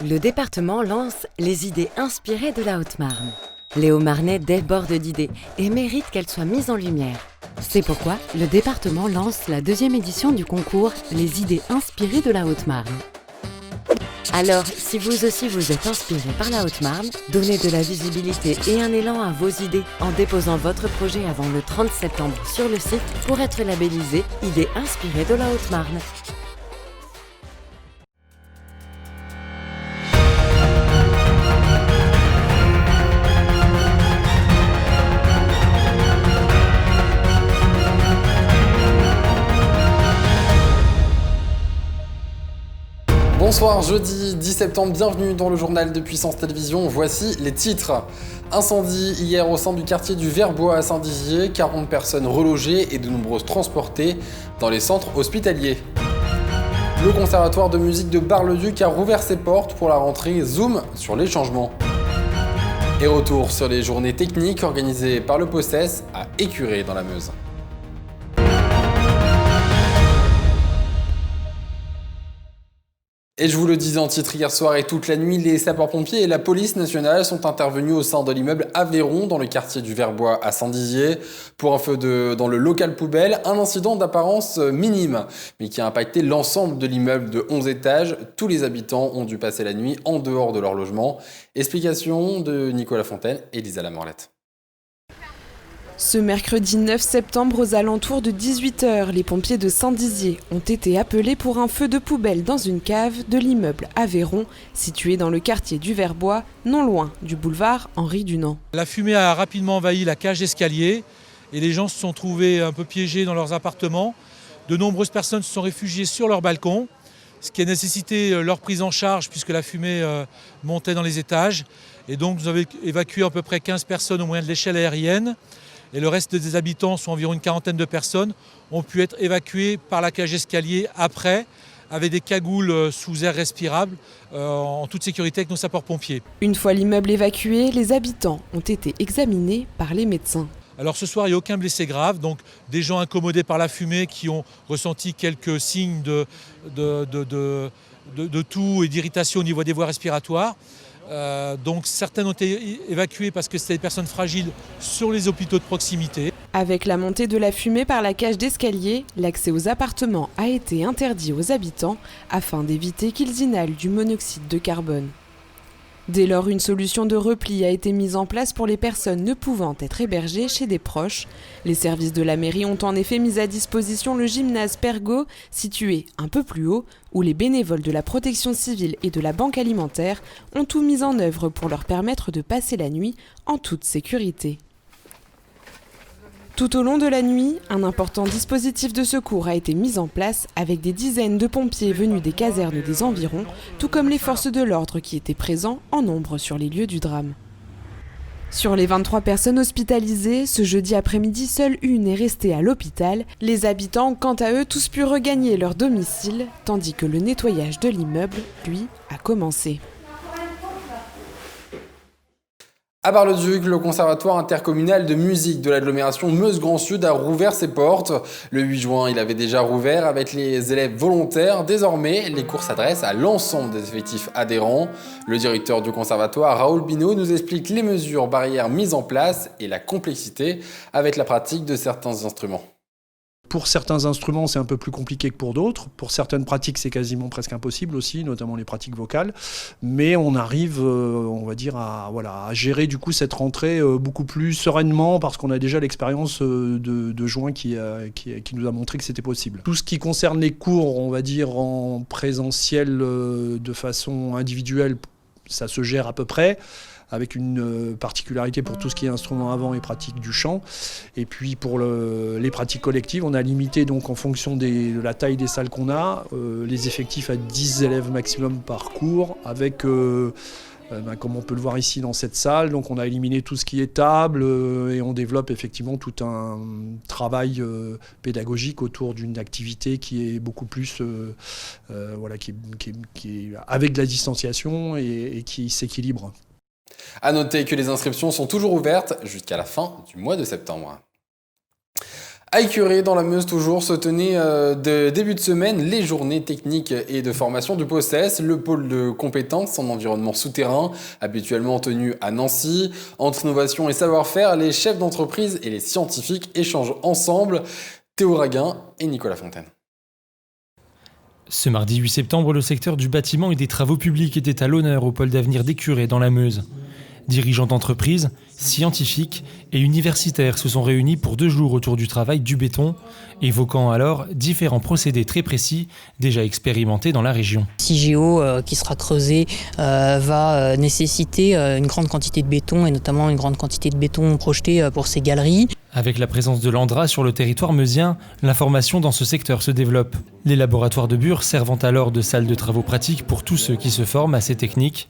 Le département lance les idées inspirées de la Haute-Marne. Les Hauts-Marnais débordent d'idées et méritent qu'elles soient mises en lumière. C'est pourquoi le département lance la 2e édition du concours Les idées inspirées de la Haute-Marne. Alors, si vous aussi vous êtes inspiré par la Haute-Marne, donnez de la visibilité et un élan à vos idées en déposant votre projet avant le 30 septembre sur le site pour être labellisé Idées inspirées de la Haute-Marne. Bonsoir, jeudi 10 septembre, bienvenue dans le journal de Puissance Télévisions. Voici les titres. Incendie hier au sein du quartier du Verbois à Saint-Dizier, 40 personnes relogées et de nombreuses transportées dans les centres hospitaliers. Le conservatoire de musique de Bar-le-Duc a rouvert ses portes pour la rentrée. Zoom sur les changements. Et retour sur les journées techniques organisées par le POCES à Écuré dans la Meuse. Et je vous le disais en titre hier soir et toute la nuit, les sapeurs-pompiers et la police nationale sont intervenus au sein de l'immeuble Aveyron dans le quartier du Verbois à Saint-Dizier pour un feu dans le local poubelle, un incident d'apparence minime mais qui a impacté l'ensemble de l'immeuble de 11 étages. Tous les habitants ont dû passer la nuit en dehors de leur logement. Explication de Nicolas Fontaine et Lisa Lamorlette. Ce mercredi 9 septembre aux alentours de 18h, les pompiers de Saint-Dizier ont été appelés pour un feu de poubelle dans une cave de l'immeuble Aveyron, situé dans le quartier du Verbois, non loin du boulevard Henri Dunant. La fumée a rapidement envahi la cage d'escalier et les gens se sont trouvés un peu piégés dans leurs appartements. De nombreuses personnes se sont réfugiées sur leur balcon, ce qui a nécessité leur prise en charge puisque la fumée montait dans les étages. Et donc nous avons évacué à peu près 15 personnes au moyen de l'échelle aérienne. Et le reste des habitants, sont environ une quarantaine de personnes, ont pu être évacués par la cage d'escalier après, avec des cagoules sous air respirable, en toute sécurité avec nos sapeurs-pompiers. Une fois l'immeuble évacué, les habitants ont été examinés par les médecins. Alors ce soir, il n'y a aucun blessé grave, donc des gens incommodés par la fumée qui ont ressenti quelques signes de toux et d'irritation au niveau des voies respiratoires. Donc certaines ont été évacuées parce que c'était des personnes fragiles sur les hôpitaux de proximité. Avec la montée de la fumée par la cage d'escalier, l'accès aux appartements a été interdit aux habitants afin d'éviter qu'ils inhalent du monoxyde de carbone. Dès lors, une solution de repli a été mise en place pour les personnes ne pouvant être hébergées chez des proches. Les services de la mairie ont en effet mis à disposition le gymnase Pergaud, situé un peu plus haut, où les bénévoles de la protection civile et de la banque alimentaire ont tout mis en œuvre pour leur permettre de passer la nuit en toute sécurité. Tout au long de la nuit, un important dispositif de secours a été mis en place avec des dizaines de pompiers venus des casernes des environs, tout comme les forces de l'ordre qui étaient présents en nombre sur les lieux du drame. Sur les 23 personnes hospitalisées, ce jeudi après-midi, seule une est restée à l'hôpital. Les habitants ont quant à eux tous pu regagner leur domicile, tandis que le nettoyage de l'immeuble, lui, a commencé. À Bar-le-Duc, le conservatoire intercommunal de musique de l'agglomération Meuse-Grand Sud a rouvert ses portes. Le 8 juin, il avait déjà rouvert avec les élèves volontaires. Désormais, les cours s'adressent à l'ensemble des effectifs adhérents. Le directeur du conservatoire, Raoul Binot, nous explique les mesures barrières mises en place et la complexité avec la pratique de certains instruments. Pour certains instruments, c'est un peu plus compliqué que pour d'autres. Pour certaines pratiques, c'est quasiment presque impossible aussi, notamment les pratiques vocales. Mais on arrive, on va dire, à gérer du coup cette rentrée beaucoup plus sereinement parce qu'on a déjà l'expérience de juin qui nous a montré que c'était possible. Tout ce qui concerne les cours, on va dire, en présentiel de façon individuelle, ça se gère à peu près, avec une particularité pour tout ce qui est instrument avant et pratique du chant. Et puis pour les pratiques collectives, on a limité donc en fonction de la taille des salles qu'on a, les effectifs à 10 élèves maximum par cours, avec, comme on peut le voir ici dans cette salle, donc on a éliminé tout ce qui est table et on développe effectivement tout un travail pédagogique autour d'une activité qui est beaucoup plus, qui est avec de la distanciation et qui s'équilibre. À noter que les inscriptions sont toujours ouvertes jusqu'à la fin du mois de septembre. À Écuré, dans la Meuse toujours, se tenaient de début de semaine les journées techniques et de formation du POSES, le pôle de compétences en environnement souterrain, habituellement tenu à Nancy. Entre innovation et savoir-faire, les chefs d'entreprise et les scientifiques échangent ensemble. Théo Raguin et Nicolas Fontaine. Ce mardi 8 septembre, le secteur du bâtiment et des travaux publics était à l'honneur au pôle d'avenir d'Écuré dans la Meuse. Dirigeants d'entreprises, scientifiques et universitaires se sont réunis pour 2 jours autour du travail du béton, évoquant alors différents procédés très précis déjà expérimentés dans la région. CIGEO qui sera creusé va nécessiter une grande quantité de béton et notamment une grande quantité de béton projeté pour ces galeries. Avec la présence de l'Andra sur le territoire meusien, l'information dans ce secteur se développe. Les laboratoires de Bure servant alors de salle de travaux pratiques pour tous ceux qui se forment à ces techniques,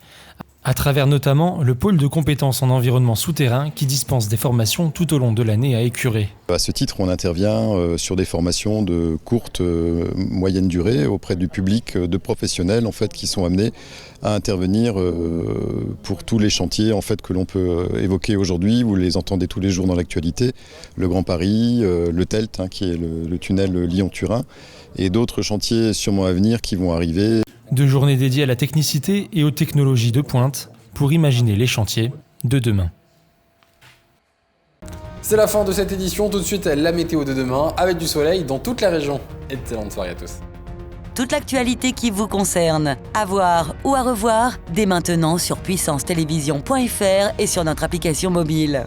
à travers notamment le pôle de compétences en environnement souterrain qui dispense des formations tout au long de l'année à Écuré. À ce titre, on intervient sur des formations de courte, moyenne durée auprès du public de professionnels en fait, qui sont amenés à intervenir pour tous les chantiers en fait, que l'on peut évoquer aujourd'hui. Vous les entendez tous les jours dans l'actualité. Le Grand Paris, le TELT, qui est le tunnel Lyon-Turin, et d'autres chantiers sûrement à venir qui vont arriver. 2 journées dédiées à la technicité et aux technologies de pointe pour imaginer les chantiers de demain. C'est la fin de cette édition, tout de suite la météo de demain avec du soleil dans toute la région. Excellente soirée à tous. Toute l'actualité qui vous concerne, à voir ou à revoir dès maintenant sur puissancetélévision.fr et sur notre application mobile.